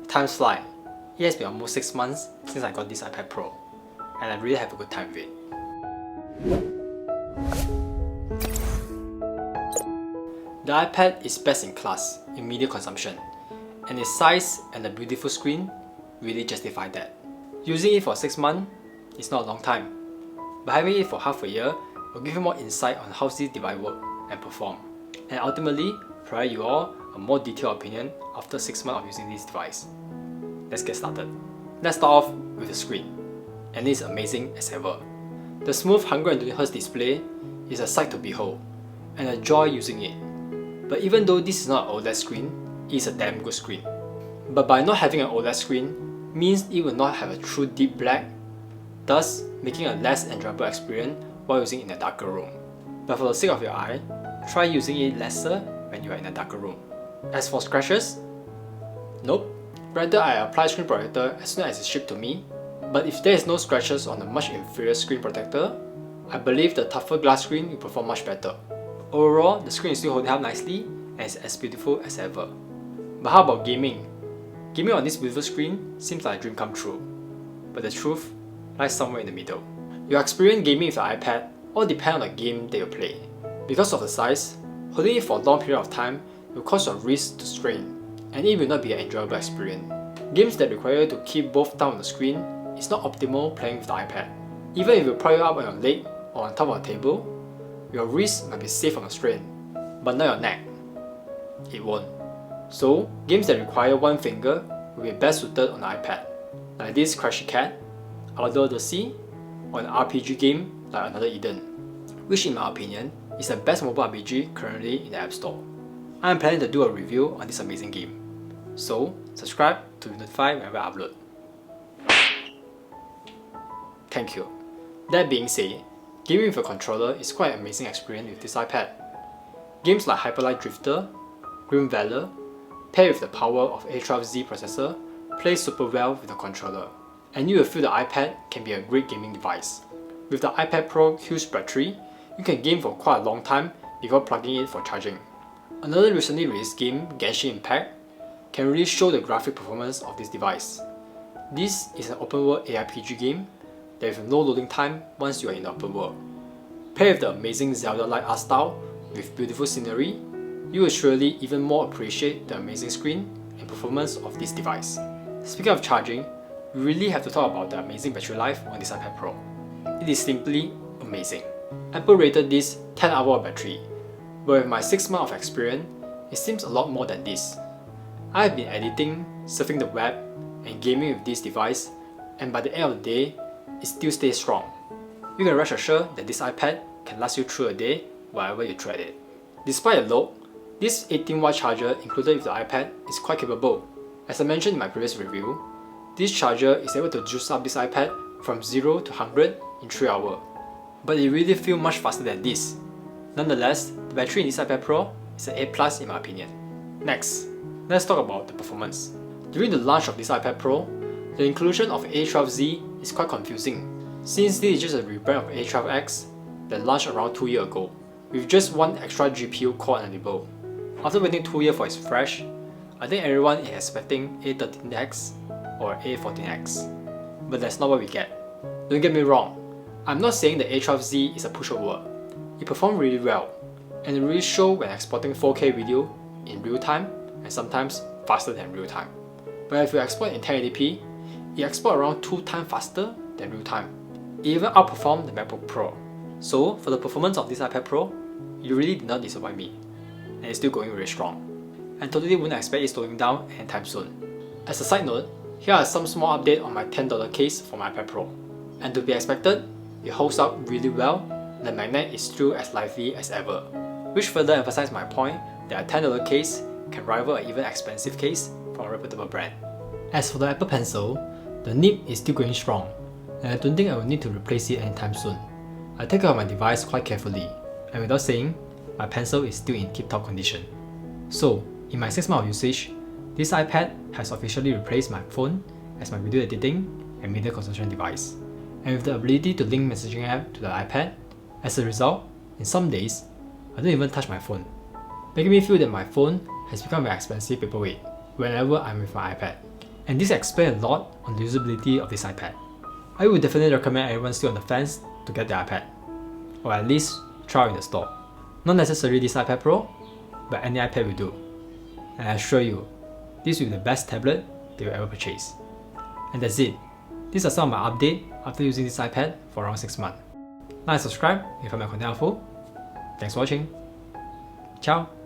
Time flies. It has been almost 6 months since I got this iPad Pro, and I really have a good time with it. The iPad is best in class in media consumption, and its size and the beautiful screen really justify that. Using it for 6 months is not a long time, but having it for half a year will give you more insight on how this device works and perform, and ultimately provide you all a more detailed opinion after 6 months of using this device. Let's get started. Let's start off with the screen, and it is amazing as ever. The smooth 120Hz display is a sight to behold, and a joy using it. But even though this is not an OLED screen, it is a damn good screen. But by not having an OLED screen means it will not have a true deep black, thus making a less enjoyable experience while using it in a darker room. But for the sake of your eye, try using it lesser when you are in a darker room. As for scratches, nope. Rather, I apply screen protector as soon as it's shipped to me, but if there is no scratches on a much inferior screen protector, I believe the tougher glass screen will perform much better. Overall, the screen is still holding up nicely and is as beautiful as ever. But how about gaming? Gaming on this beautiful screen seems like a dream come true, but the truth lies somewhere in the middle. Your experience gaming with the iPad all depends on the game that you play. Because of the size, holding it for a long period of time will cause your wrist to strain, and it will not be an enjoyable experience. Games that require you to keep both thumbs on the screen is not optimal playing with the iPad. Even if you prop it up on your leg or on top of a table, your wrist might be safe from the strain, but not your neck. It won't. So, games that require one finger will be best suited on the iPad, like this Crashy Cat, Outdoor Odyssey, or an RPG game like Another Eden, which in my opinion is the best mobile RPG currently in the App Store. I am planning to do a review on this amazing game, so subscribe to be notified whenever I upload. Thank you. That being said, gaming with a controller is quite an amazing experience with this iPad. Games like Hyperlight Drifter, Grim Valor, paired with the power of A12Z processor, play super well with the controller, and you will feel the iPad can be a great gaming device. With the iPad Pro huge battery, you can game for quite a long time before plugging it for charging. Another recently released game, Genshin Impact, can really show the graphic performance of this device. This is an open world ARPG game that with no loading time once you are in the open world. Paired with the amazing Zelda-like art style with beautiful scenery, you will surely even more appreciate the amazing screen and performance of this device. Speaking of charging, we really have to talk about the amazing battery life on this iPad Pro. It is simply amazing. Apple rated this 10 hours of battery, but with my 6 months of experience, it seems a lot more than this. I have been editing, surfing the web, and gaming with this device, and by the end of the day, it still stays strong. You can rest assured that this iPad can last you through a day wherever you thread it. Despite the load, this 18W charger included with the iPad is quite capable. As I mentioned in my previous review, this charger is able to juice up this iPad from 0 to 100 in 3 hours. But it really feels much faster than this. Nonetheless, the battery in this iPad Pro is an A+ in my opinion. Next, let's talk about the performance. During the launch of this iPad Pro, the inclusion of A12Z is quite confusing, since this is just a rebrand of A12X that launched around 2 years ago, with just one extra GPU core enabled. After waiting 2 years for its refresh, I think everyone is expecting A13X or A14X, but that's not what we get. Don't get me wrong, I'm not saying the A12Z is a pushover. It performed really well, and it really showed when exporting 4K video in real time and sometimes faster than real time. But if you export in 1080p, it exports around 2 times faster than real time. It even outperformed the MacBook Pro. So for the performance of this iPad Pro, it really did not disappoint me, and it's still going really strong. And totally wouldn't expect it slowing down anytime soon. As a side note, here are some small updates on my $10 case for my iPad Pro. And to be expected, it holds up really well, and the magnet is still as lively as ever, which further emphasizes my point that a $10 case can rival an even expensive case from a reputable brand. As for the Apple Pencil, the nib is still going strong, and I don't think I will need to replace it anytime soon. I take care of my device quite carefully, and without saying, my pencil is still in tip-top condition. So, in my 6 months of usage, this iPad has officially replaced my phone as my video editing and media consumption device. And with the ability to link messaging app to the iPad, as a result, in some days, I don't even touch my phone, making me feel that my phone has become an expensive paperweight whenever I'm with my iPad. And this explains a lot on the usability of this iPad. I would definitely recommend everyone still on the fence to get the iPad, or at least try out in the store. Not necessarily this iPad Pro, but any iPad will do. And I assure you, this will be the best tablet they will ever purchase. And that's it. These are some of my updates after using this iPad for around 6 months. Like and subscribe if you find my content helpful. Thanks for watching. Ciao!